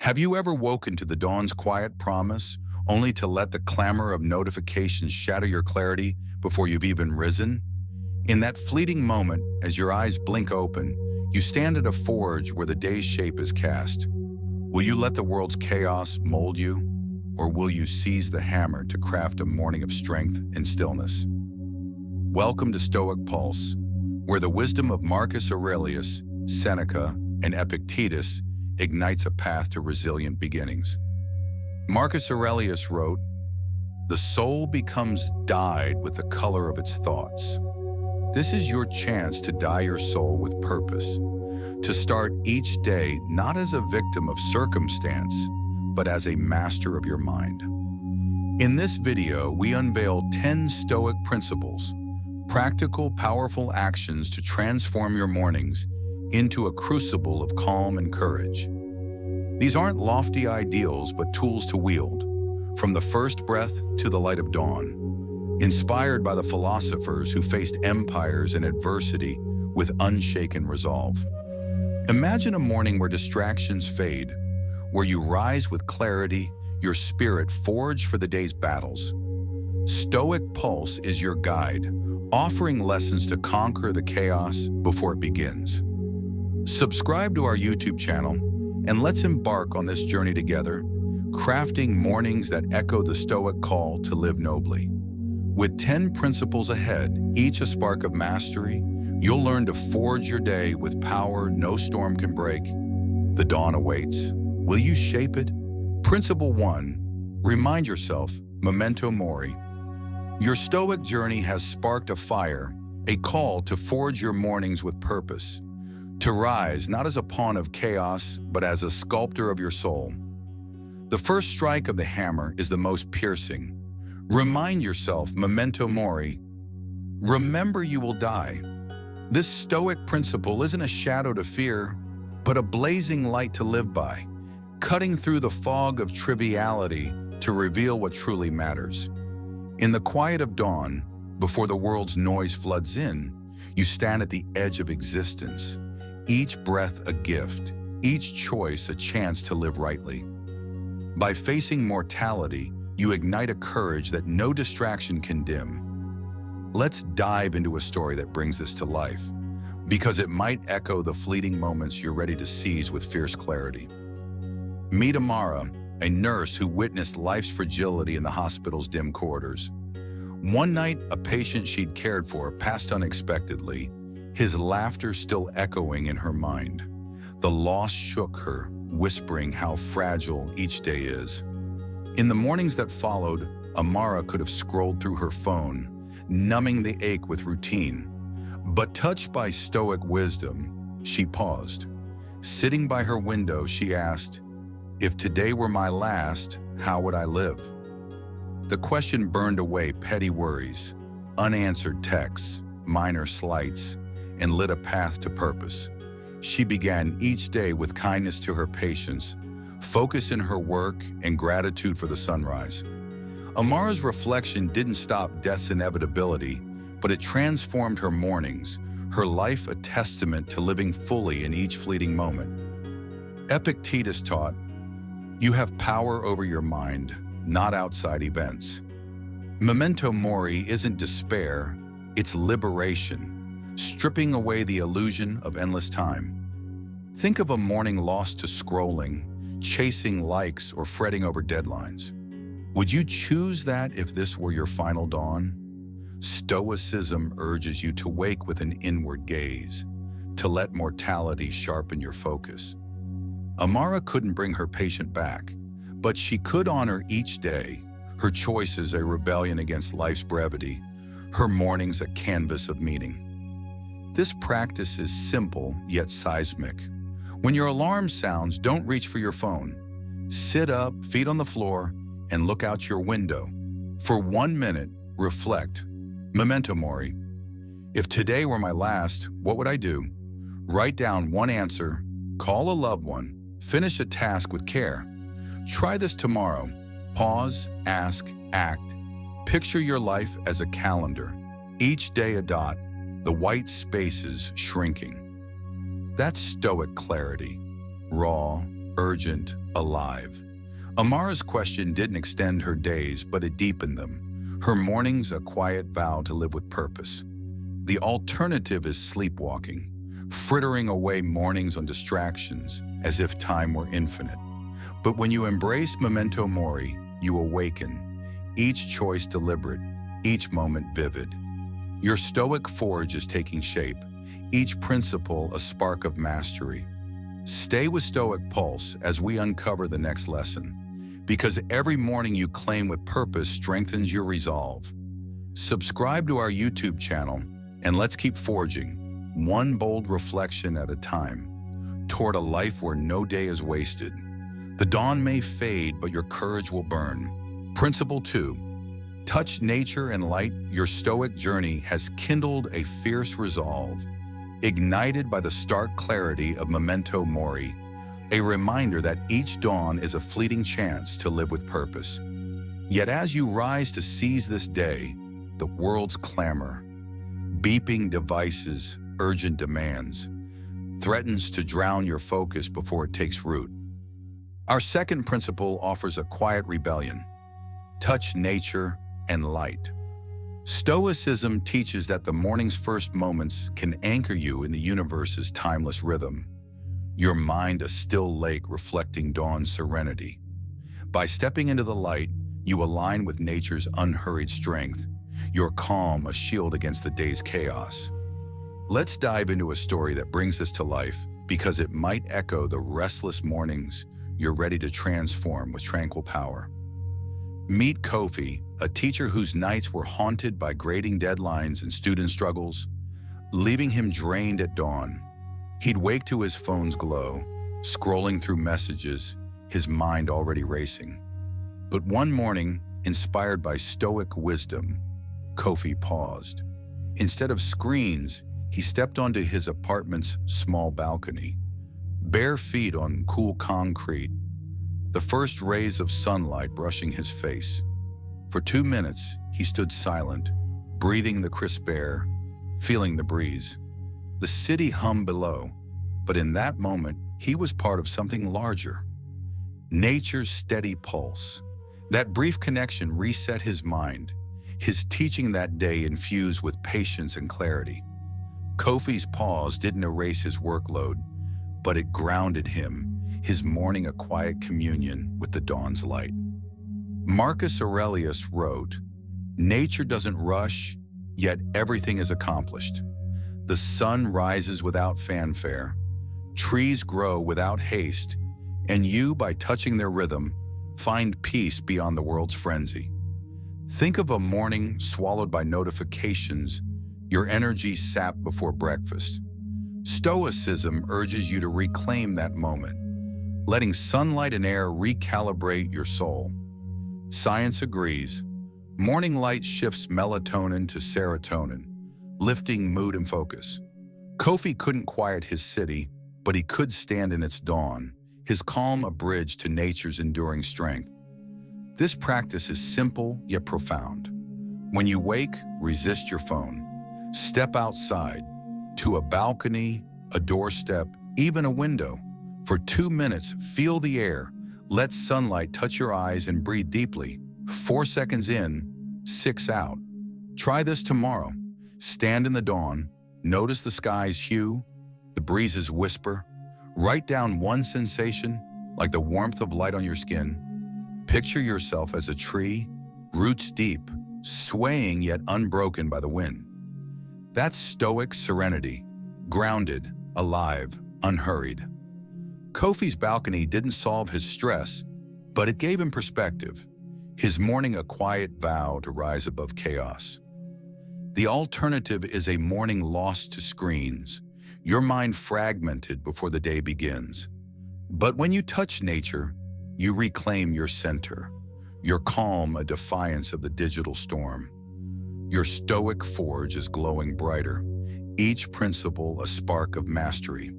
Have you ever woken to the dawn's quiet promise, only to let the clamor of notifications shatter your clarity before you've even risen? In that fleeting moment, as your eyes blink open, you stand at a forge where the day's shape is cast. Will you let the world's chaos mold you, or will you seize the hammer to craft a morning of strength and stillness? Welcome to Stoic Pulse, where the wisdom of Marcus Aurelius, Seneca, and Epictetus ignites a path to resilient beginnings. Marcus Aurelius wrote, "The soul becomes dyed with the color of its thoughts." This is your chance to dye your soul with purpose, to start each day not as a victim of circumstance, but as a master of your mind. In this video, we unveil 10 Stoic principles, practical, powerful actions to transform your mornings into a crucible of calm and courage. These aren't lofty ideals, but tools to wield, from the first breath to the light of dawn, inspired by the philosophers who faced empires and adversity with unshaken resolve. Imagine a morning where distractions fade, where you rise with clarity, your spirit forged for the day's battles. Stoic Pulse is your guide, offering lessons to conquer the chaos before it begins. Subscribe to our YouTube channel, and let's embark on this journey together, crafting mornings that echo the Stoic call to live nobly. With 10 principles ahead, each a spark of mastery, you'll learn to forge your day with power no storm can break. The dawn awaits. Will you shape it? Principle 1, remind yourself, Memento Mori. Your Stoic journey has sparked a fire, a call to forge your mornings with purpose, to rise not as a pawn of chaos, but as a sculptor of your soul. The first strike of the hammer is the most piercing. Remind yourself, Memento Mori. Remember you will die. This Stoic principle isn't a shadow to fear, but a blazing light to live by, cutting through the fog of triviality to reveal what truly matters. In the quiet of dawn, before the world's noise floods in, you stand at the edge of existence, each breath a gift, each choice a chance to live rightly. By facing mortality, you ignite a courage that no distraction can dim. Let's dive into a story that brings this to life, because it might echo the fleeting moments you're ready to seize with fierce clarity. Meet Amara, a nurse who witnessed life's fragility in the hospital's dim corridors. One night, a patient she'd cared for passed unexpectedly, his laughter still echoing in her mind. The loss shook her, whispering how fragile each day is. In the mornings that followed, Amara could have scrolled through her phone, numbing the ache with routine. But touched by Stoic wisdom, she paused. Sitting by her window, she asked, "If today were my last, how would I live?" The question burned away petty worries, unanswered texts, minor slights, and lit a path to purpose. She began each day with kindness to her patients, focus in her work, and gratitude for the sunrise. Amara's reflection didn't stop death's inevitability, but it transformed her mornings, her life a testament to living fully in each fleeting moment. Epictetus taught, "You have power over your mind, not outside events." Memento Mori isn't despair, it's liberation, stripping away the illusion of endless time. Think of a morning lost to scrolling, chasing likes, or fretting over deadlines. Would you choose that if this were your final dawn? Stoicism urges you to wake with an inward gaze, to let mortality sharpen your focus. Amara couldn't bring her patient back, but she could honor each day, her choices a rebellion against life's brevity, her mornings a canvas of meaning. This practice is simple yet seismic. When your alarm sounds, don't reach for your phone. Sit up, feet on the floor, and look out your window. For 1 minute, reflect. Memento Mori. If today were my last, what would I do? Write down one answer, call a loved one, finish a task with care. Try this tomorrow. Pause, ask, act. Picture your life as a calendar. Each day a dot, the white spaces shrinking. That's Stoic clarity, raw, urgent, alive. Amara's question didn't extend her days, but it deepened them. Her mornings a quiet vow to live with purpose. The alternative is sleepwalking, frittering away mornings on distractions as if time were infinite. But when you embrace Memento Mori, you awaken, each choice deliberate, each moment vivid. Your Stoic forge is taking shape, each principle a spark of mastery. Stay with Stoic Pulse as we uncover the next lesson, because every morning you claim with purpose strengthens your resolve. Subscribe to our YouTube channel, and let's keep forging, one bold reflection at a time, toward a life where no day is wasted. The dawn may fade, but your courage will burn. Principle 2. Touch nature and light. Your Stoic journey has kindled a fierce resolve, ignited by the stark clarity of Memento Mori, a reminder that each dawn is a fleeting chance to live with purpose. Yet as you rise to seize this day, the world's clamor, beeping devices, urgent demands, threatens to drown your focus before it takes root. Our second principle offers a quiet rebellion. Touch nature and light. Stoicism teaches that the morning's first moments can anchor you in the universe's timeless rhythm, your mind a still lake reflecting dawn's serenity. By stepping into the light, you align with nature's unhurried strength, your calm a shield against the day's chaos. Let's dive into a story that brings this to life, because it might echo the restless mornings you're ready to transform with tranquil power. Meet Kofi, a teacher whose nights were haunted by grading deadlines and student struggles, leaving him drained at dawn. He'd wake to his phone's glow, scrolling through messages, his mind already racing. But one morning, inspired by Stoic wisdom, Kofi paused. Instead of screens, he stepped onto his apartment's small balcony, bare feet on cool concrete, the first rays of sunlight brushing his face. For 2 minutes, he stood silent, breathing the crisp air, feeling the breeze. The city hummed below, but in that moment, he was part of something larger. Nature's steady pulse. That brief connection reset his mind, his teaching that day infused with patience and clarity. Kofi's pause didn't erase his workload, but it grounded him, his morning a quiet communion with the dawn's light. Marcus Aurelius wrote, "Nature doesn't rush, yet everything is accomplished. The sun rises without fanfare, trees grow without haste, and you, by touching their rhythm, find peace beyond the world's frenzy." Think of a morning swallowed by notifications, your energy sapped before breakfast. Stoicism urges you to reclaim that moment, letting sunlight and air recalibrate your soul. Science agrees. Morning light shifts melatonin to serotonin, lifting mood and focus. Kofi couldn't quiet his city, but he could stand in its dawn, his calm a bridge to nature's enduring strength. This practice is simple yet profound. When you wake, resist your phone. Step outside, to a balcony, a doorstep, even a window. For 2 minutes, feel the air. Let sunlight touch your eyes and breathe deeply. 4 seconds in, 6 out. Try this tomorrow. Stand in the dawn, notice the sky's hue, the breezes whisper. Write down one sensation, like the warmth of light on your skin. Picture yourself as a tree, roots deep, swaying yet unbroken by the wind. That's Stoic serenity, grounded, alive, unhurried. Kofi's balcony didn't solve his stress, but it gave him perspective, his morning a quiet vow to rise above chaos. The alternative is a morning lost to screens, your mind fragmented before the day begins. But when you touch nature, you reclaim your center, your calm a defiance of the digital storm. Your Stoic forge is glowing brighter, each principle a spark of mastery.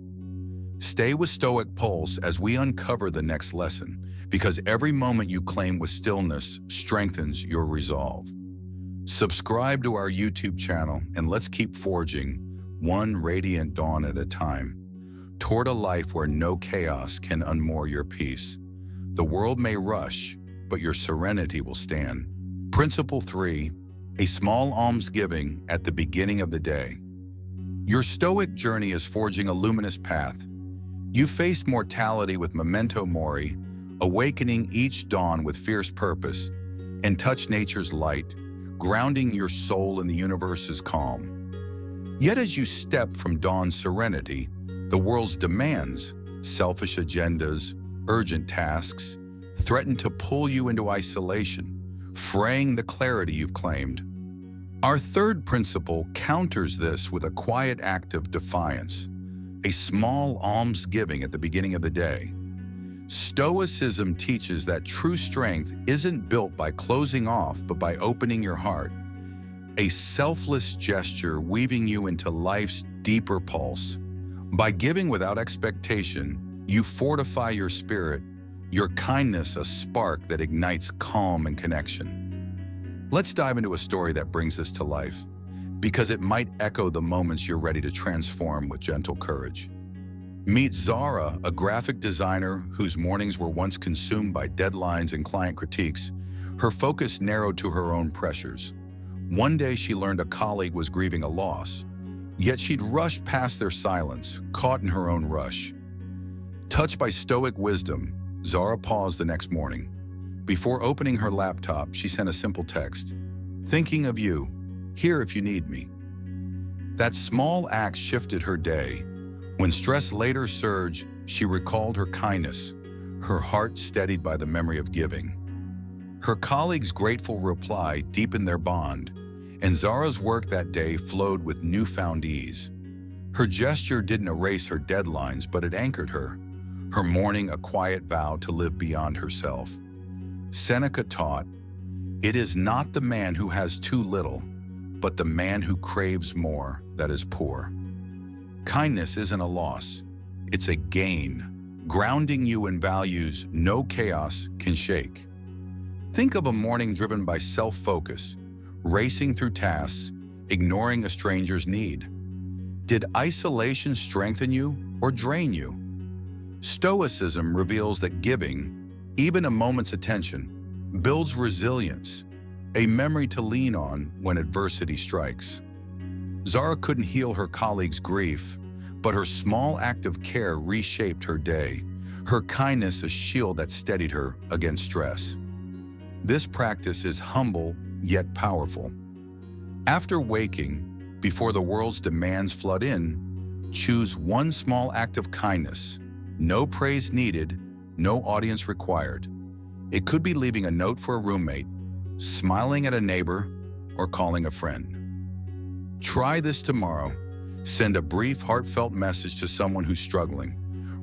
Stay with Stoic Pulse as we uncover the next lesson, because every moment you claim with stillness strengthens your resolve. Subscribe to our YouTube channel and let's keep forging, one radiant dawn at a time, toward a life where no chaos can unmoor your peace. The world may rush, but your serenity will stand. Principle 3, a small almsgiving at the beginning of the day. Your Stoic journey is forging a luminous path. You faced mortality with Memento Mori, awakening each dawn with fierce purpose, and touch nature's light, grounding your soul in the universe's calm. Yet as you step from dawn's serenity, the world's demands, selfish agendas, urgent tasks, threaten to pull you into isolation, fraying the clarity you've claimed. Our third principle counters this with a quiet act of defiance, a small almsgiving at the beginning of the day. Stoicism teaches that true strength isn't built by closing off, but by opening your heart, a selfless gesture weaving you into life's deeper pulse. By giving without expectation, you fortify your spirit, your kindness a spark that ignites calm and connection. Let's dive into a story that brings this to life, because it might echo the moments you're ready to transform with gentle courage. Meet Zara, a graphic designer whose mornings were once consumed by deadlines and client critiques. Her focus narrowed to her own pressures. One day she learned a colleague was grieving a loss, yet she'd rushed past their silence, caught in her own rush. Touched by Stoic wisdom, Zara paused the next morning. Before opening her laptop, she sent a simple text, "Thinking of you, here if you need me." That small act shifted her day. When stress later surged, she recalled her kindness, her heart steadied by the memory of giving. Her colleague's grateful reply deepened their bond, and Zara's work that day flowed with newfound ease. Her gesture didn't erase her deadlines, but it anchored her morning a quiet vow to live beyond herself. Seneca taught, "It is not the man who has too little, but the man who craves more that is poor." Kindness isn't a loss, it's a gain, grounding you in values no chaos can shake. Think of a morning driven by self-focus, racing through tasks, ignoring a stranger's need. Did isolation strengthen you or drain you? Stoicism reveals that giving, even a moment's attention, builds resilience, a memory to lean on when adversity strikes. Zara couldn't heal her colleague's grief, but her small act of care reshaped her day, her kindness a shield that steadied her against stress. This practice is humble yet powerful. After waking, before the world's demands flood in, choose one small act of kindness. No praise needed, no audience required. It could be leaving a note for a roommate, smiling at a neighbor, or calling a friend. Try this tomorrow. Send a brief, heartfelt message to someone who's struggling.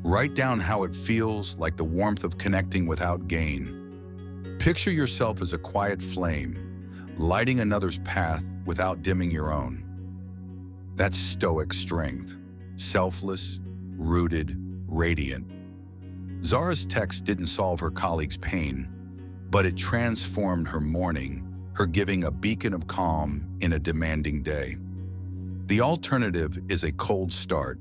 Write down how it feels, like the warmth of connecting without gain. Picture yourself as a quiet flame, lighting another's path without dimming your own. That's Stoic strength, selfless, rooted, radiant. Zara's text didn't solve her colleague's pain, but it transformed her morning, her giving a beacon of calm in a demanding day. The alternative is a cold start,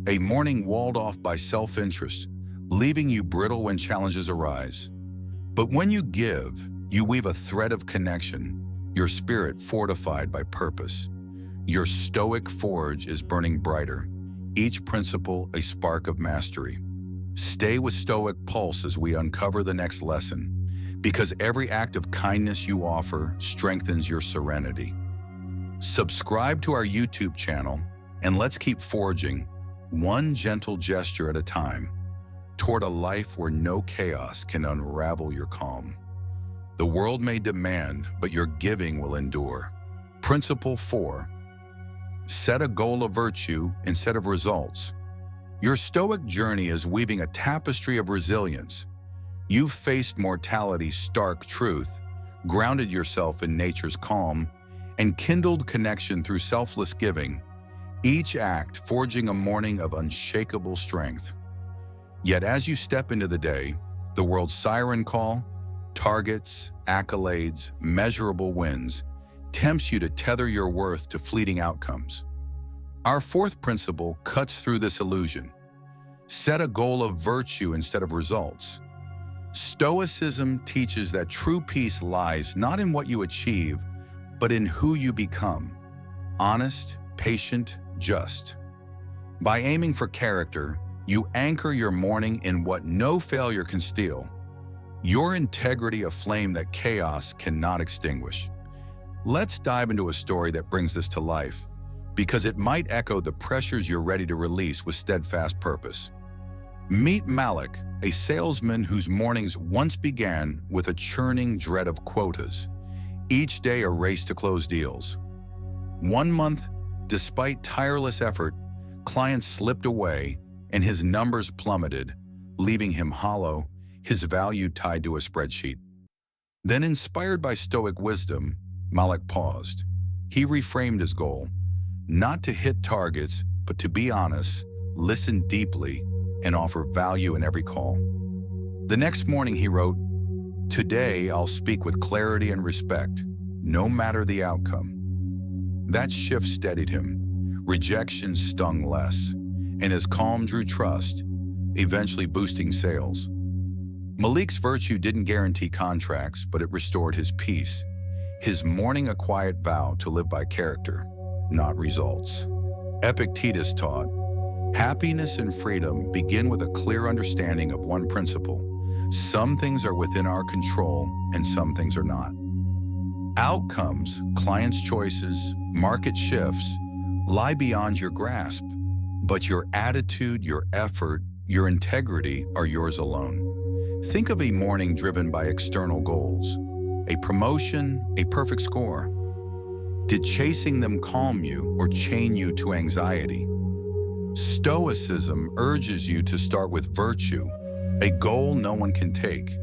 a morning walled off by self-interest, leaving you brittle when challenges arise. But when you give, you weave a thread of connection, your spirit fortified by purpose. Your Stoic forge is burning brighter, each principle a spark of mastery. Stay with Stoic Pulse as we uncover the next lesson, because every act of kindness you offer strengthens your serenity. Subscribe to our YouTube channel, and let's keep forging, one gentle gesture at a time, toward a life where no chaos can unravel your calm. The world may demand, but your giving will endure. Principle 4. Set a goal of virtue instead of results. Your Stoic journey is weaving a tapestry of resilience. You've faced mortality's stark truth, grounded yourself in nature's calm, and kindled connection through selfless giving, each act forging a morning of unshakable strength. Yet as you step into the day, the world's siren call, targets, accolades, measurable wins, tempts you to tether your worth to fleeting outcomes. Our fourth principle cuts through this illusion. Set a goal of virtue instead of results. Stoicism teaches that true peace lies not in what you achieve, but in who you become. Honest, patient, just. By aiming for character, you anchor your morning in what no failure can steal. Your integrity, a flame that chaos cannot extinguish. Let's dive into a story that brings this to life, because it might echo the pressures you're ready to release with steadfast purpose. Meet Malik, a salesman whose mornings once began with a churning dread of quotas, each day a race to close deals. One month, despite tireless effort, clients slipped away and his numbers plummeted, leaving him hollow, his value tied to a spreadsheet. Then, inspired by Stoic wisdom, Malik paused. He reframed his goal, not to hit targets, but to be honest, listen deeply, and offer value in every call. The next morning he wrote, "Today I'll speak with clarity and respect, no matter the outcome." That shift steadied him. Rejection stung less, and his calm drew trust, eventually boosting sales. Malik's virtue didn't guarantee contracts, but it restored his peace. His morning a quiet vow to live by character, not results. Epictetus taught, happiness and freedom begin with a clear understanding of one principle. Some things are within our control and some things are not. Outcomes, clients' choices, market shifts lie beyond your grasp, but your attitude, your effort, your integrity are yours alone. Think of a morning driven by external goals, a promotion, a perfect score. Did chasing them calm you or chain you to anxiety? Stoicism urges you to start with virtue, a goal no one can take.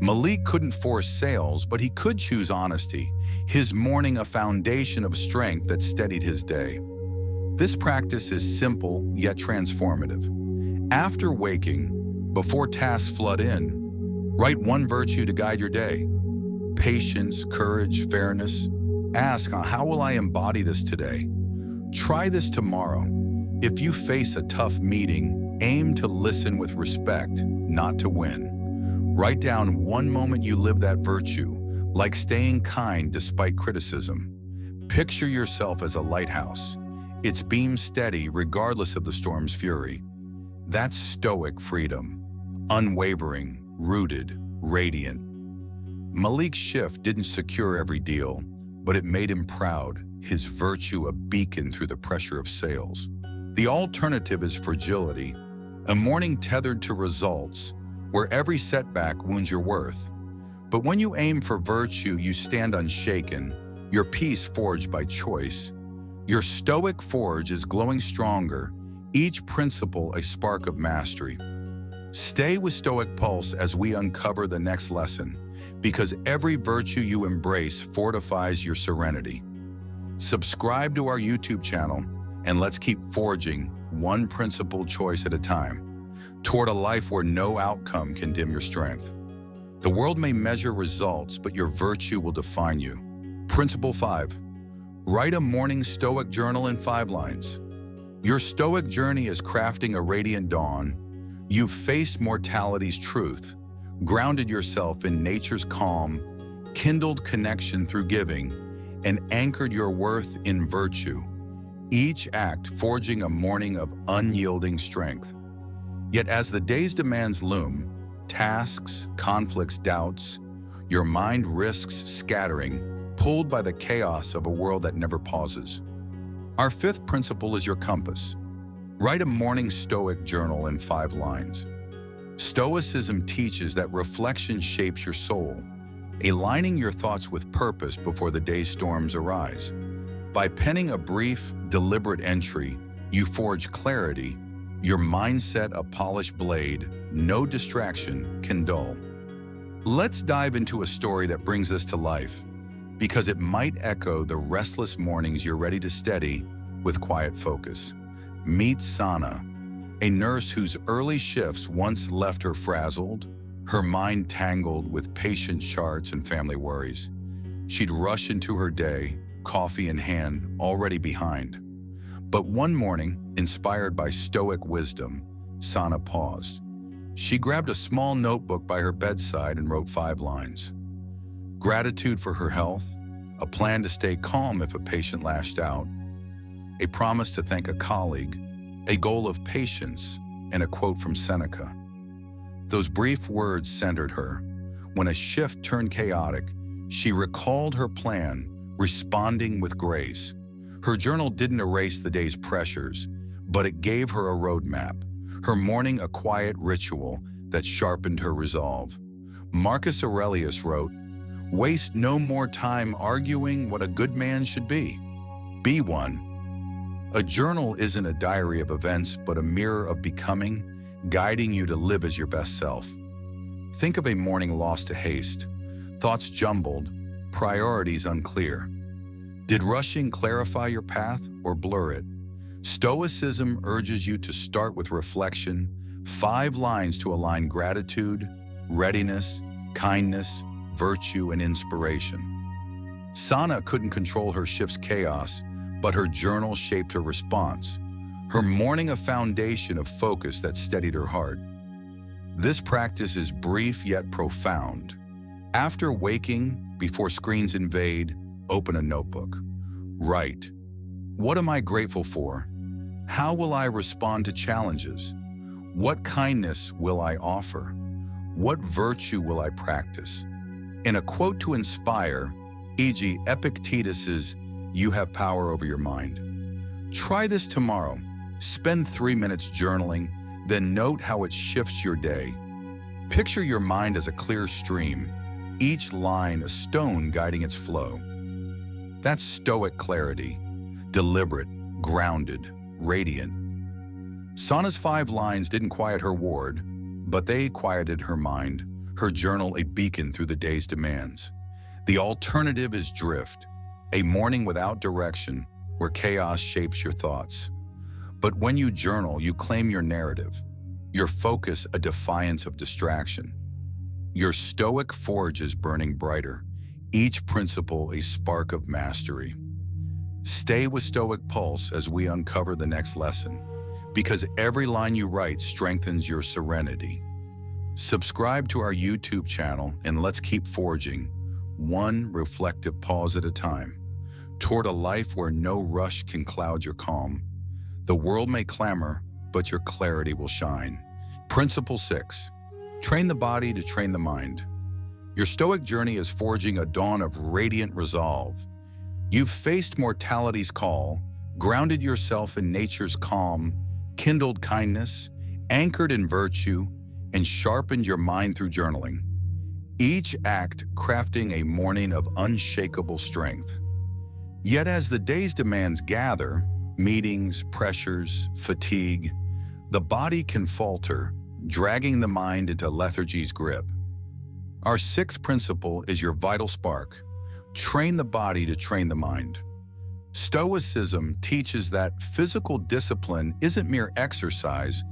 Malik couldn't force sales, but he could choose honesty, his morning a foundation of strength that steadied his day. This practice is simple yet transformative. After waking, before tasks flood in, write one virtue to guide your day. Patience, courage, fairness. Ask, how will I embody this today? Try this tomorrow. If you face a tough meeting, aim to listen with respect, not to win. Write down one moment you live that virtue, like staying kind despite criticism. Picture yourself as a lighthouse, its beam steady regardless of the storm's fury. That's Stoic freedom, unwavering, rooted, radiant. Malik's shift didn't secure every deal, but it made him proud, his virtue a beacon through the pressure of sales. The alternative is fragility, a morning tethered to results, where every setback wounds your worth. But when you aim for virtue, you stand unshaken, your peace forged by choice. Your Stoic forge is glowing stronger, each principle a spark of mastery. Stay with Stoic Pulse as we uncover the next lesson, because every virtue you embrace fortifies your serenity. Subscribe to our YouTube channel, and let's keep forging one principled choice at a time toward a life where no outcome can dim your strength. The world may measure results, but your virtue will define you. Principle 5. Write a morning Stoic journal in 5 lines. Your Stoic journey is crafting a radiant dawn. You've faced mortality's truth, grounded yourself in nature's calm, kindled connection through giving, and anchored your worth in virtue. Each act forging a morning of unyielding strength. Yet as the day's demands loom, tasks, conflicts, doubts, your mind risks scattering, pulled by the chaos of a world that never pauses. Our 5th principle is your compass. Write a morning Stoic journal in 5 lines. Stoicism teaches that reflection shapes your soul, aligning your thoughts with purpose before the day's storms arise. By penning a brief, deliberate entry, you forge clarity, your mindset a polished blade, no distraction can dull. Let's dive into a story that brings this to life, because it might echo the restless mornings you're ready to steady with quiet focus. Meet Sana, a nurse whose early shifts once left her frazzled, her mind tangled with patient charts and family worries. She'd rush into her day, coffee in hand, already behind. But one morning, inspired by Stoic wisdom, Sana paused. She grabbed a small notebook by her bedside and wrote 5 lines. Gratitude for her health, a plan to stay calm if a patient lashed out, a promise to thank a colleague, a goal of patience, and a quote from Seneca. Those brief words centered her. When a shift turned chaotic, she recalled her plan, responding with grace. Her journal didn't erase the day's pressures, but it gave her a roadmap, her morning a quiet ritual that sharpened her resolve. Marcus Aurelius wrote, "Waste no more time arguing what a good man should be. Be one." A journal isn't a diary of events, but a mirror of becoming, guiding you to live as your best self. Think of a morning lost to haste, thoughts jumbled, priorities unclear. Did rushing clarify your path or blur it? Stoicism urges you to start with reflection, 5 lines to align gratitude, readiness, kindness, virtue, and inspiration. Sana couldn't control her shift's chaos, but her journal shaped her response, her morning a foundation of focus that steadied her heart. This practice is brief yet profound. After waking, before screens invade, open a notebook. Write, what am I grateful for? How will I respond to challenges? What kindness will I offer? What virtue will I practice? In a quote to inspire, e.g. Epictetus's, "You have power over your mind." Try this tomorrow. Spend 3 minutes journaling, then note how it shifts your day. Picture your mind as a clear stream, each line a stone guiding its flow. That's Stoic clarity, deliberate, grounded, radiant. Sana's 5 lines didn't quiet her ward, but they quieted her mind, her journal a beacon through the day's demands. The alternative is drift, a morning without direction where chaos shapes your thoughts. But when you journal, you claim your narrative, your focus a defiance of distraction. Your Stoic forge is burning brighter, each principle a spark of mastery. Stay with Stoic Pulse as we uncover the next lesson, because every line you write strengthens your serenity. Subscribe to our YouTube channel and let's keep forging, one reflective pause at a time, toward a life where no rush can cloud your calm. The world may clamor, but your clarity will shine. Principle 6. Train the body to train the mind. Your Stoic journey is forging a dawn of radiant resolve. You've faced mortality's call, grounded yourself in nature's calm, kindled kindness, anchored in virtue, and sharpened your mind through journaling. Each act crafting a morning of unshakable strength. Yet as the day's demands gather, meetings, pressures, fatigue, the body can falter, dragging the mind into lethargy's grip. Our 6th principle is your vital spark. Train the body to train the mind. Stoicism teaches that physical discipline isn't mere exercise,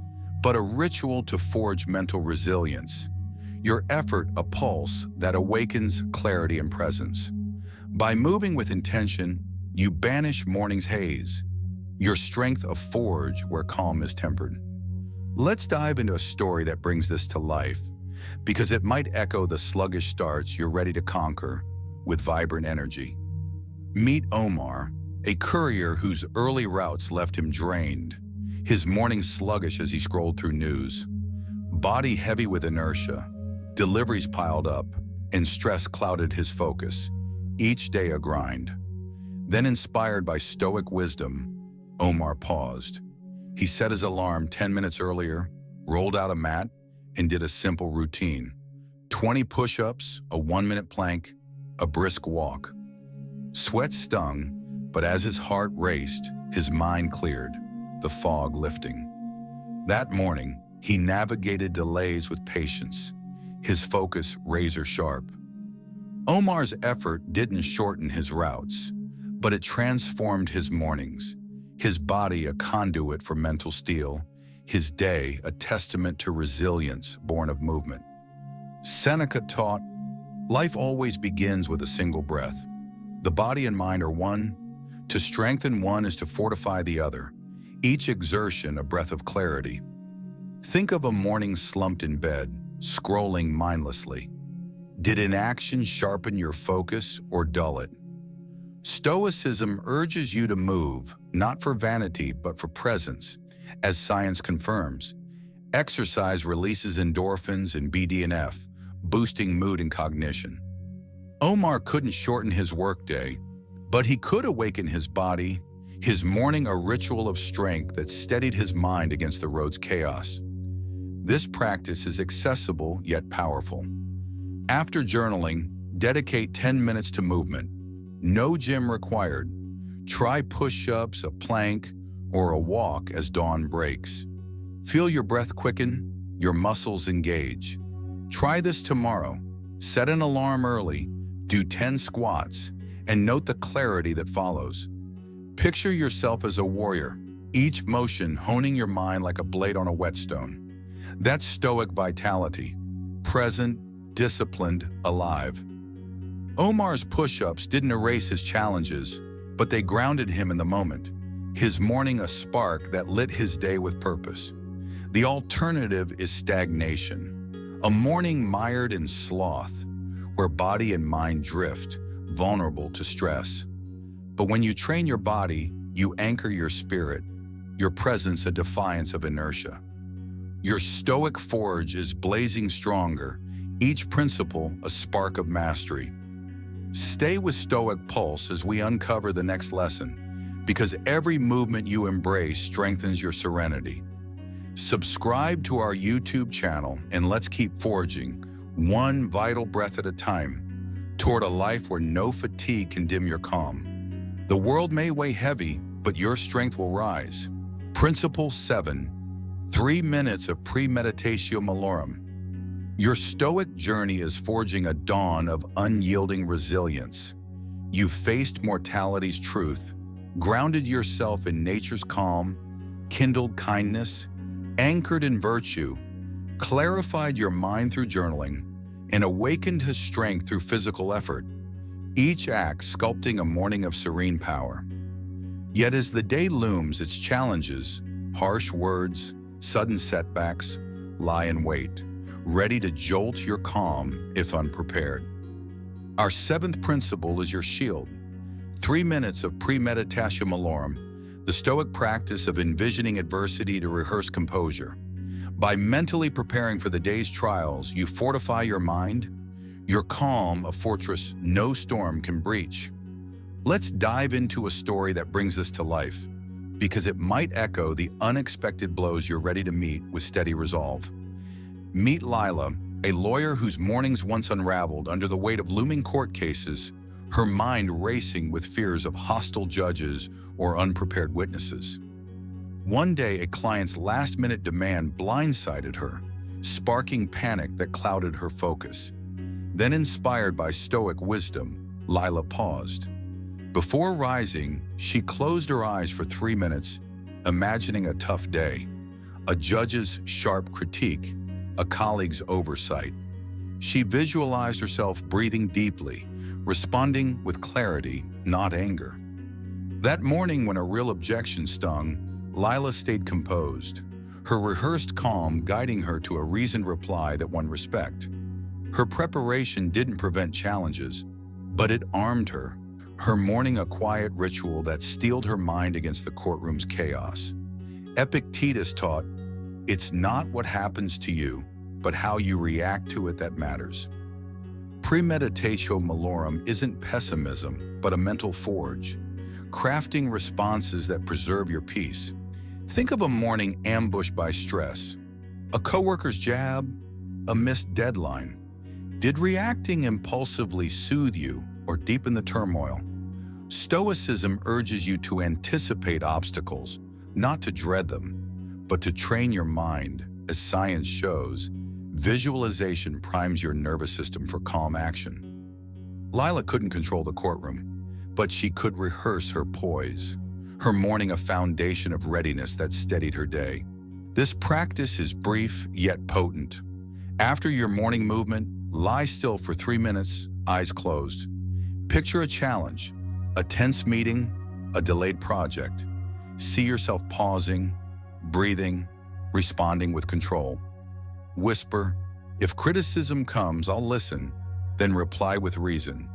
but a ritual to forge mental resilience. Your effort a pulse that awakens clarity and presence. By moving with intention, you banish morning's haze, your strength a forge where calm is tempered. Let's dive into a story that brings this to life, because it might echo the sluggish starts you're ready to conquer with vibrant energy. Meet Omar, a courier whose early routes left him drained, his mornings sluggish as he scrolled through news. Body heavy with inertia, deliveries piled up, and stress clouded his focus, each day a grind. Then, inspired by Stoic wisdom, Omar paused. He set his alarm 10 minutes earlier, rolled out a mat, and did a simple routine. 20 push-ups, a 1-minute plank, a brisk walk. Sweat stung, but as his heart raced, his mind cleared, the fog lifting. That morning, he navigated delays with patience, his focus razor sharp. Omar's effort didn't shorten his routes, but it transformed his mornings, his body a conduit for mental steel, his day a testament to resilience born of movement. Seneca taught, life always begins with a single breath. The body and mind are one. To strengthen one is to fortify the other, each exertion a breath of clarity. Think of a morning slumped in bed, scrolling mindlessly. Did inaction sharpen your focus or dull it? Stoicism urges you to move, not for vanity but for presence, as science confirms. Exercise releases endorphins and BDNF, boosting mood and cognition. Omar couldn't shorten his workday, but he could awaken his body, his morning a ritual of strength that steadied his mind against the road's chaos. This practice is accessible yet powerful. After journaling, dedicate 10 minutes to movement. No gym required. Try push-ups, a plank, or a walk as dawn breaks. Feel your breath quicken, your muscles engage. Try this tomorrow. Set an alarm early, do 10 squats, and note the clarity that follows. Picture yourself as a warrior, each motion honing your mind like a blade on a whetstone. That's Stoic vitality, present, disciplined, alive. Omar's push-ups didn't erase his challenges, but they grounded him in the moment, his morning a spark that lit his day with purpose. The alternative is stagnation, a morning mired in sloth, where body and mind drift, vulnerable to stress. But when you train your body, you anchor your spirit, your presence a defiance of inertia. Your Stoic forge is blazing stronger, each principle a spark of mastery. Stay with Stoic Pulse as we uncover the next lesson, because every movement you embrace strengthens your serenity. Subscribe to our YouTube channel and let's keep forging, one vital breath at a time, toward a life where no fatigue can dim your calm. The world may weigh heavy, but your strength will rise. Principle 7. 3 minutes of Premeditatio Malorum. Your Stoic journey is forging a dawn of unyielding resilience. You've faced mortality's truth, grounded yourself in nature's calm, kindled kindness, anchored in virtue, clarified your mind through journaling, and awakened his strength through physical effort, each act sculpting a morning of serene power. Yet as the day looms, its challenges, harsh words, sudden setbacks, lie in wait, ready to jolt your calm if unprepared. Our 7th principle is your shield. 3 minutes of Premeditatio Malorum, the Stoic practice of envisioning adversity to rehearse composure. By mentally preparing for the day's trials, you fortify your mind, your calm a fortress no storm can breach. Let's dive into a story that brings this to life, because it might echo the unexpected blows you're ready to meet with steady resolve. Meet Lila, a lawyer whose mornings once unraveled under the weight of looming court cases, her mind racing with fears of hostile judges or unprepared witnesses. One day, a client's last-minute demand blindsided her, sparking panic that clouded her focus. Then, inspired by Stoic wisdom, Lila paused. Before rising, she closed her eyes for 3 minutes, imagining a tough day, a judge's sharp critique, a colleague's oversight. She visualized herself breathing deeply, responding with clarity, not anger. That morning, when a real objection stung, Lila stayed composed, her rehearsed calm guiding her to a reasoned reply that won respect. Her preparation didn't prevent challenges, but it armed her, her morning a quiet ritual that steeled her mind against the courtroom's chaos. Epictetus taught, "It's not what happens to you, but how you react to it that matters." Premeditatio Malorum isn't pessimism, but a mental forge, crafting responses that preserve your peace. Think of a morning ambushed by stress, a coworker's jab, a missed deadline. Did reacting impulsively soothe you or deepen the turmoil? Stoicism urges you to anticipate obstacles, not to dread them, but to train your mind. As science shows, visualization primes your nervous system for calm action. Lila couldn't control the courtroom, but she could rehearse her poise, her morning a foundation of readiness that steadied her day. This practice is brief yet potent. After your morning movement, lie still for 3 minutes, eyes closed. Picture a challenge, a tense meeting, a delayed project. See yourself pausing, breathing, responding with control. Whisper, if criticism comes, I'll listen, then reply with reason.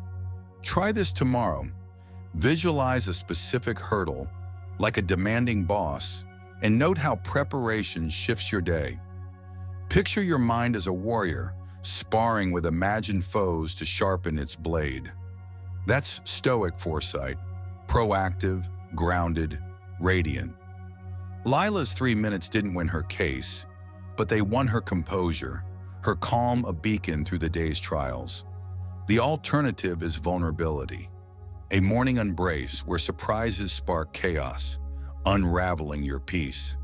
Try this tomorrow. Visualize a specific hurdle, like a demanding boss, and note how preparation shifts your day. Picture your mind as a warrior, sparring with imagined foes to sharpen its blade. That's Stoic foresight, proactive, grounded, radiant. Lila's 3 minutes didn't win her case, but they won her composure, her calm a beacon through the day's trials. The alternative is vulnerability, a morning embrace where surprises spark chaos, unraveling your peace.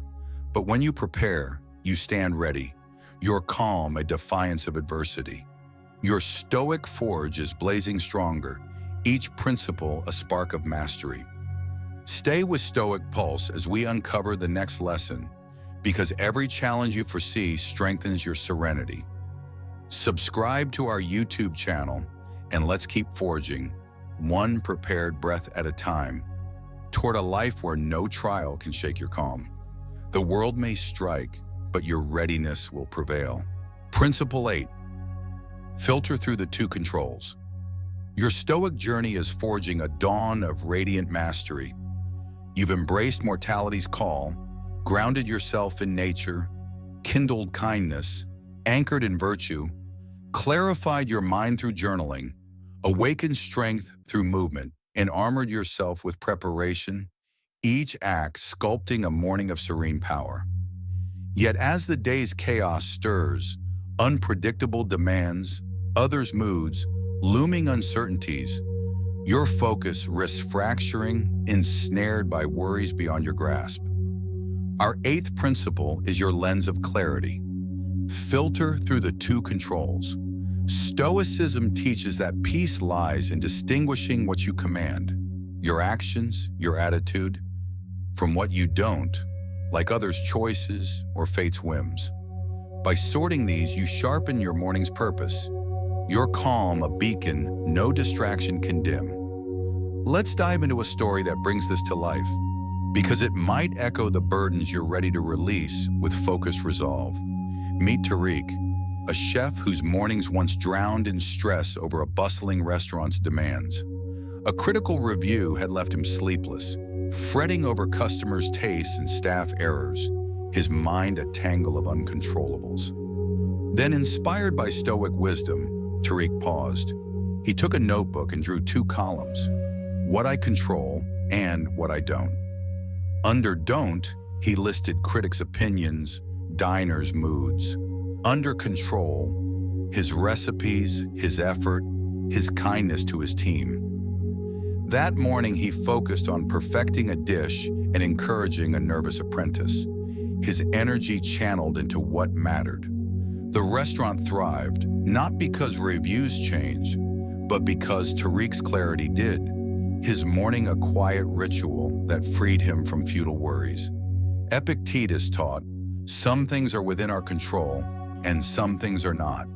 But when you prepare, you stand ready, your calm a defiance of adversity. Your Stoic forge is blazing stronger, each principle a spark of mastery. Stay with Stoic Pulse as we uncover the next lesson, because every challenge you foresee strengthens your serenity. Subscribe to our YouTube channel, and let's keep forging, one prepared breath at a time, toward a life where no trial can shake your calm. The world may strike, but your readiness will prevail. Principle 8. Filter through the two controls. Your Stoic journey is forging a dawn of radiant mastery. You've embraced mortality's call, grounded yourself in nature, kindled kindness, anchored in virtue, clarified your mind through journaling, awakened strength through movement, and armored yourself with preparation, each act sculpting a morning of serene power. Yet as the day's chaos stirs, unpredictable demands, others' moods, looming uncertainties, your focus risks fracturing, ensnared by worries beyond your grasp. Our 8th principle is your lens of clarity. Filter through the two controls. Stoicism teaches that peace lies in distinguishing what you command, your actions, your attitude, from what you don't, like others' choices or fate's whims. By sorting these, you sharpen your morning's purpose. Your calm a beacon no distraction can dim. Let's dive into a story that brings this to life, because it might echo the burdens you're ready to release with focused resolve. Meet Tariq, a chef whose mornings once drowned in stress over a bustling restaurant's demands. A critical review had left him sleepless, fretting over customers' tastes and staff errors, his mind a tangle of uncontrollables. Then, inspired by Stoic wisdom, Tariq paused. He took a notebook and drew 2 columns, what I control and what I don't. Under don't, he listed critics' opinions, diners' moods. Under control, his recipes, his effort, his kindness to his team. That morning, he focused on perfecting a dish and encouraging a nervous apprentice, his energy channeled into what mattered. The restaurant thrived, not because reviews changed, but because Tariq's clarity did. His morning a quiet ritual that freed him from futile worries. Epictetus taught, some things are within our control, and some things are not.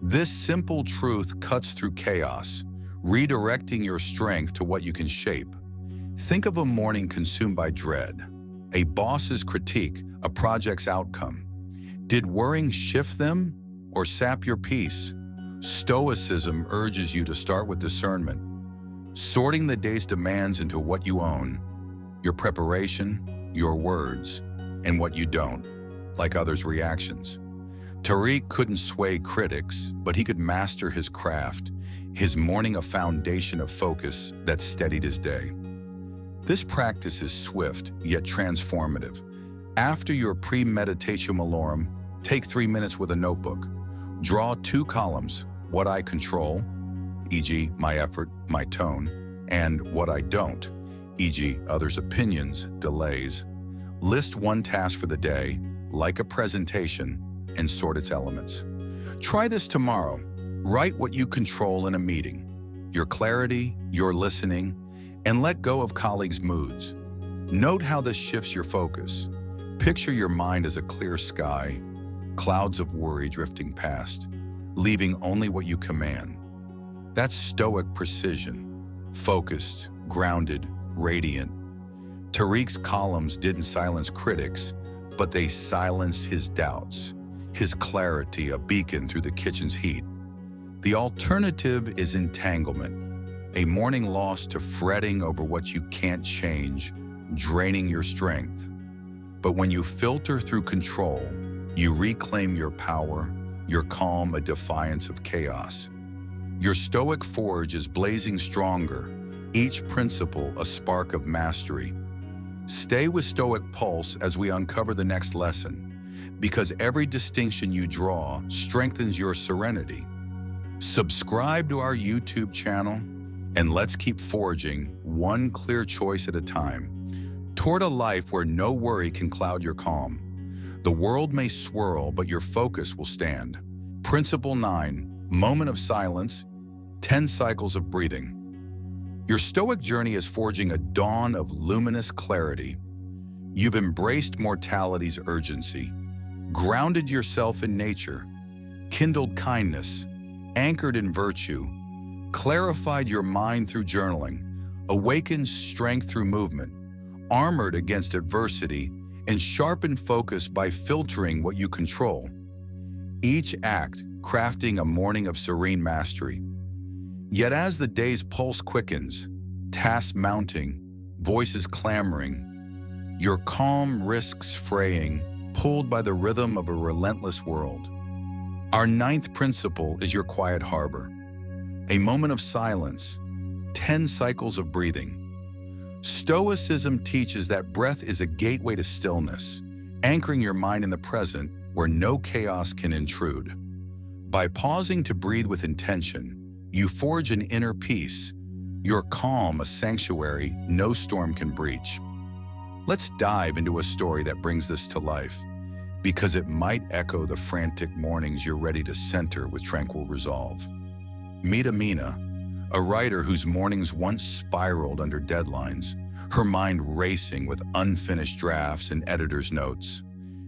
This simple truth cuts through chaos, redirecting your strength to what you can shape. Think of a morning consumed by dread, a boss's critique, a project's outcome. Did worrying shift them or sap your peace? Stoicism urges you to start with discernment, sorting the day's demands into what you own, your preparation, your words, and what you don't, like others' reactions. Tariq couldn't sway critics, but he could master his craft, his morning a foundation of focus that steadied his day. This practice is swift, yet transformative. After your Premeditatio Malorum, take 3 minutes with a notebook. Draw 2 columns, what I control, e.g. my effort, my tone, and what I don't, e.g. others' opinions, delays. List 1 task for the day, like a presentation, and sort its elements. Try this tomorrow. Write what you control in a meeting, your clarity, your listening, and let go of colleagues' moods. Note how this shifts your focus. Picture your mind as a clear sky, clouds of worry drifting past, leaving only what you command. That's Stoic precision, focused, grounded, radiant. Tariq's columns didn't silence critics, but they silence his doubts, his clarity a beacon through the kitchen's heat. The alternative is entanglement, a morning lost to fretting over what you can't change, draining your strength. But when you filter through control, you reclaim your power, your calm a defiance of chaos. Your Stoic forge is blazing stronger, each principle a spark of mastery. Stay with Stoic Pulse as we uncover the next lesson, because every distinction you draw strengthens your serenity. Subscribe to our YouTube channel, and let's keep forging one clear choice at a time, toward a life where no worry can cloud your calm. The world may swirl, but your focus will stand. Principle 9, moment of silence, 10 cycles of breathing. Your Stoic journey is forging a dawn of luminous clarity. You've embraced mortality's urgency, grounded yourself in nature, kindled kindness, anchored in virtue, clarified your mind through journaling, awakened strength through movement, armored against adversity, and sharpened focus by filtering what you control. Each act crafting a morning of serene mastery. Yet as the day's pulse quickens, tasks mounting, voices clamoring, your calm risks fraying, pulled by the rhythm of a relentless world. Our 9th principle is your quiet harbor. A moment of silence, 10 cycles of breathing. Stoicism teaches that breath is a gateway to stillness, anchoring your mind in the present where no chaos can intrude. By pausing to breathe with intention, you forge an inner peace, your calm a sanctuary no storm can breach. Let's dive into a story that brings this to life, because it might echo the frantic mornings you're ready to center with tranquil resolve. Meet Amina, a writer whose mornings once spiraled under deadlines, her mind racing with unfinished drafts and editor's notes.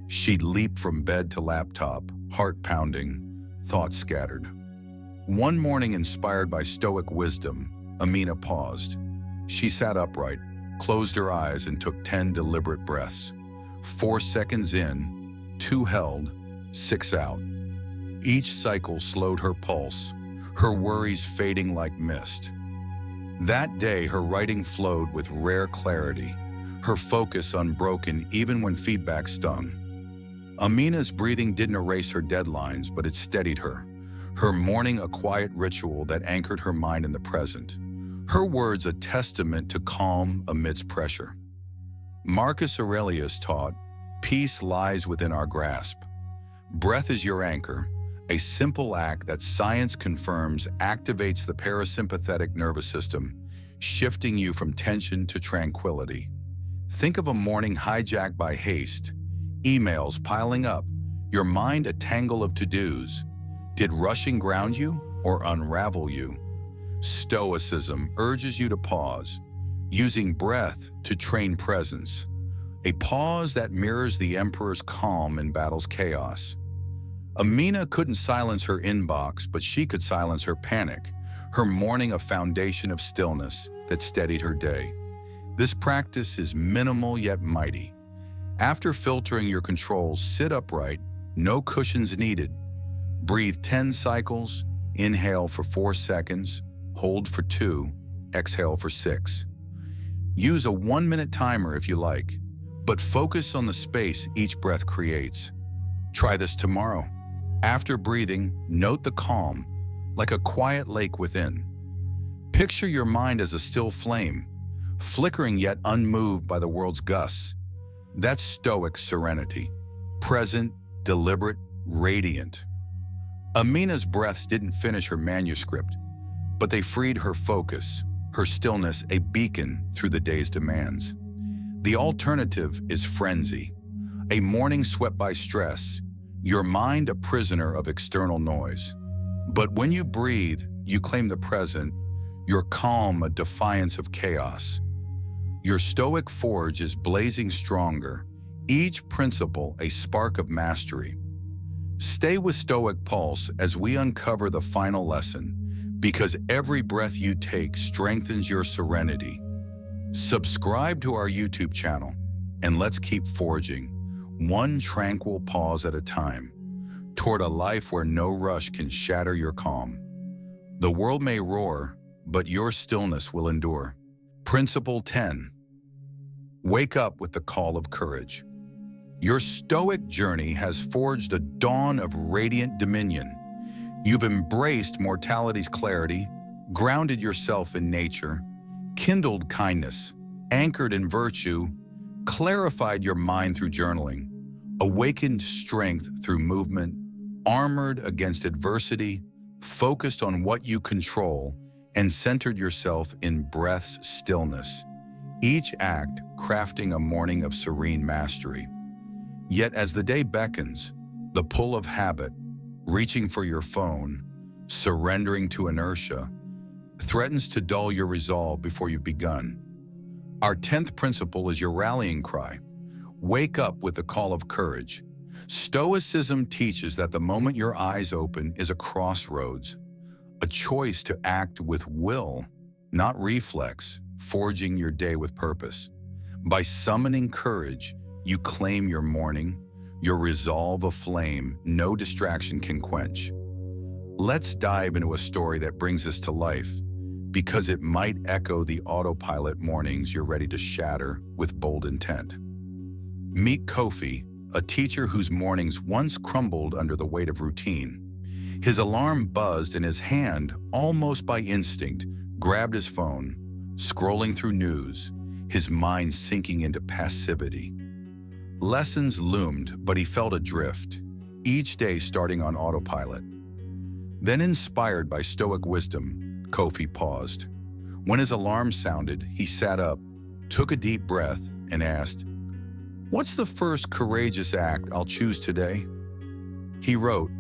She'd leap from bed to laptop, heart pounding, thoughts scattered. One morning, inspired by Stoic wisdom, Amina paused. She sat upright, closed her eyes, and took 10 deliberate breaths. 4 seconds in, 2 held, 6 out. Each cycle slowed her pulse, her worries fading like mist. That day, her writing flowed with rare clarity, her focus unbroken even when feedback stung. Amina's breathing didn't erase her deadlines, but it steadied her. Her morning a quiet ritual that anchored her mind in the present. Her words a testament to calm amidst pressure. Marcus Aurelius taught, peace lies within our grasp. Breath is your anchor, a simple act that science confirms activates the parasympathetic nervous system, shifting you from tension to tranquility. Think of a morning hijacked by haste, emails piling up, your mind a tangle of to-dos. Did rushing ground you or unravel you? Stoicism urges you to pause, using breath to train presence, a pause that mirrors the emperor's calm in battle's chaos. Amina couldn't silence her inbox, but she could silence her panic, her morning a foundation of stillness that steadied her day. This practice is minimal yet mighty. After filtering your controls, sit upright, no cushions needed. Breathe 10 cycles, inhale for 4 seconds, hold for 2, exhale for 6. Use a 1-minute timer if you like, but focus on the space each breath creates. Try this tomorrow. After breathing, note the calm, like a quiet lake within. Picture your mind as a still flame, flickering yet unmoved by the world's gusts. That's Stoic serenity, present, deliberate, radiant. Amina's breaths didn't finish her manuscript, but they freed her focus, her stillness a beacon through the day's demands. The alternative is frenzy, a morning swept by stress, your mind a prisoner of external noise. But when you breathe, you claim the present, your calm a defiance of chaos. Your Stoic forge is blazing stronger, each principle a spark of mastery. Stay with Stoic Pulse as we uncover the final lesson, because every breath you take strengthens your serenity. Subscribe to our YouTube channel, and let's keep forging one tranquil pause at a time, toward a life where no rush can shatter your calm. The world may roar, but your stillness will endure. Principle 10. Wake up with the call of courage. Your Stoic journey has forged a dawn of radiant dominion. You've embraced mortality's clarity, grounded yourself in nature, kindled kindness, anchored in virtue, clarified your mind through journaling, awakened strength through movement, armored against adversity, focused on what you control, and centered yourself in breath's stillness, each act crafting a morning of serene mastery. Yet as the day beckons, the pull of habit, reaching for your phone, surrendering to inertia, threatens to dull your resolve before you've begun. Our 10th principle is your rallying cry. Wake up with the call of courage. Stoicism teaches that the moment your eyes open is a crossroads, a choice to act with will, not reflex, forging your day with purpose. By summoning courage, you claim your morning, your resolve aflame no distraction can quench. Let's dive into a story that brings us to life, because it might echo the autopilot mornings you're ready to shatter with bold intent. Meet Kofi, a teacher whose mornings once crumbled under the weight of routine. His alarm buzzed and his hand, almost by instinct, grabbed his phone, scrolling through news, his mind sinking into passivity. Lessons loomed, but he felt adrift, each day starting on autopilot. Then, inspired by Stoic wisdom, Kofi paused. When his alarm sounded, he sat up, took a deep breath, and asked, "What's the first courageous act I'll choose today?" He wrote,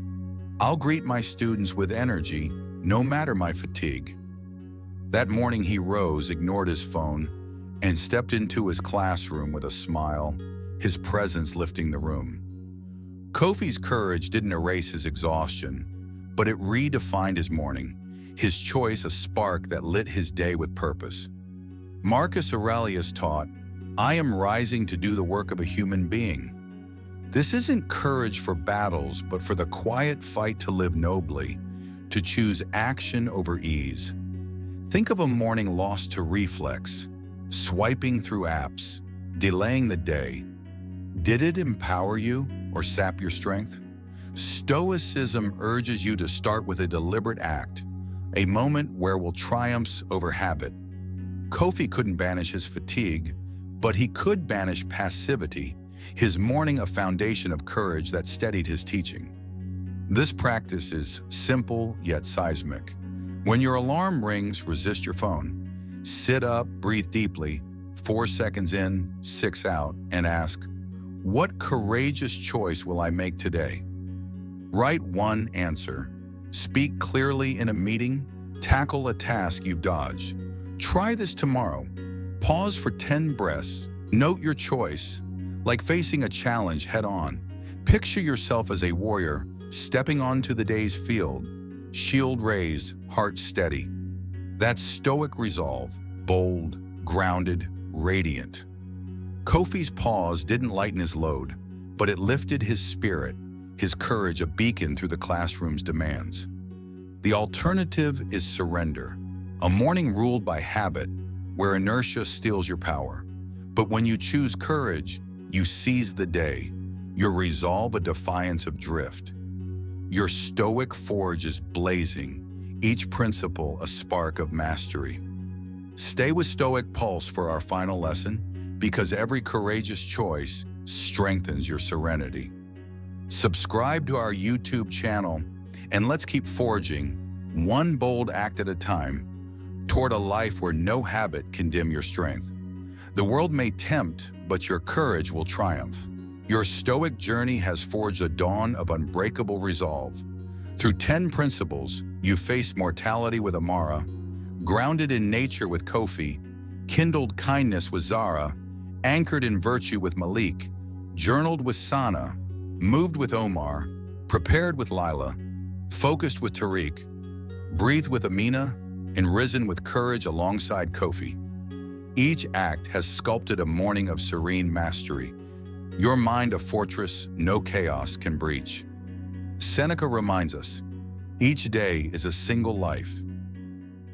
"I'll greet my students with energy, no matter my fatigue." That morning he rose, ignored his phone, and stepped into his classroom with a smile, his presence lifting the room. Kofi's courage didn't erase his exhaustion, but it redefined his morning, his choice a spark that lit his day with purpose. Marcus Aurelius taught, "I am rising to do the work of a human being." This isn't courage for battles, but for the quiet fight to live nobly, to choose action over ease. Think of a morning lost to reflex, swiping through apps, delaying the day. Did it empower you or sap your strength? Stoicism urges you to start with a deliberate act, a moment where will triumphs over habit. Kofi couldn't banish his fatigue, but he could banish passivity, his morning a foundation of courage that steadied his teaching. This practice is simple yet seismic. When your alarm rings, resist your phone. Sit up, breathe deeply, 4 seconds in, 6 out, and ask, "What courageous choice will I make today?" Write one answer. Speak clearly in a meeting. Tackle a task you've dodged. Try this tomorrow. Pause for 10 breaths. Note your choice. Like facing a challenge head on. Picture yourself as a warrior, stepping onto the day's field. Shield raised, heart steady. That's Stoic resolve, bold, grounded, radiant. Kofi's pause didn't lighten his load, but it lifted his spirit, his courage a beacon through the classroom's demands. The alternative is surrender, a morning ruled by habit, where inertia steals your power. But when you choose courage, you seize the day, your resolve a defiance of drift. Your Stoic forge is blazing, each principle a spark of mastery. Stay with Stoic Pulse for our final lesson, because every courageous choice strengthens your serenity. Subscribe to our YouTube channel, and let's keep forging, one bold act at a time, toward a life where no habit can dim your strength. The world may tempt, but your courage will triumph. Your Stoic journey has forged a dawn of unbreakable resolve. Through 10 principles, you faced mortality with Amara, grounded in nature with Kofi, kindled kindness with Zara, anchored in virtue with Malik, journaled with Sana, moved with Omar, prepared with Lila, focused with Tariq, breathed with Amina, and risen with courage alongside Kofi. Each act has sculpted a morning of serene mastery, Your mind a fortress no chaos can breach. Seneca reminds us, each day is a single life.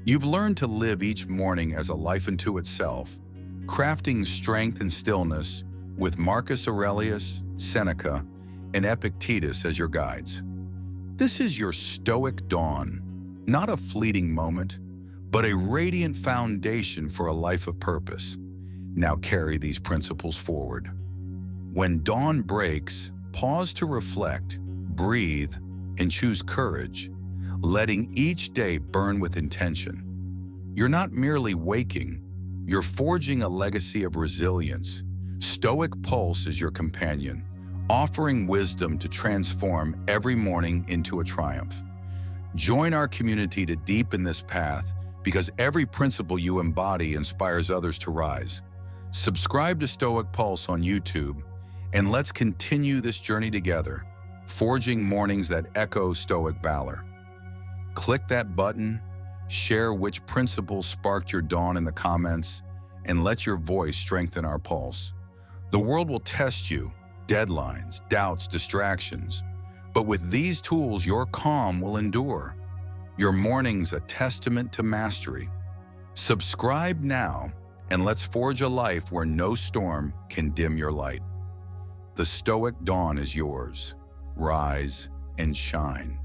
You've learned to live each morning as a life unto itself, crafting strength and stillness with Marcus Aurelius, Seneca, and Epictetus as your guides. This is your Stoic dawn, not a fleeting moment, but a radiant foundation for a life of purpose. Now carry these principles forward. When dawn breaks, pause to reflect, breathe, and choose courage, letting each day burn with intention. You're not merely waking, you're forging a legacy of resilience. Stoic Pulse is your companion, offering wisdom to transform every morning into a triumph. Join our community to deepen this path because every principle you embody inspires others to rise. Subscribe to Stoic Pulse on YouTube, and let's continue this journey together, forging mornings that echo Stoic valor. Click that button, share which principle sparked your dawn in the comments, and let your voice strengthen our pulse. The world will test you, deadlines, doubts, distractions. But with these tools, your calm will endure. Your morning's a testament to mastery. Subscribe now, and let's forge a life where no storm can dim your light. The Stoic dawn is yours. Rise and shine.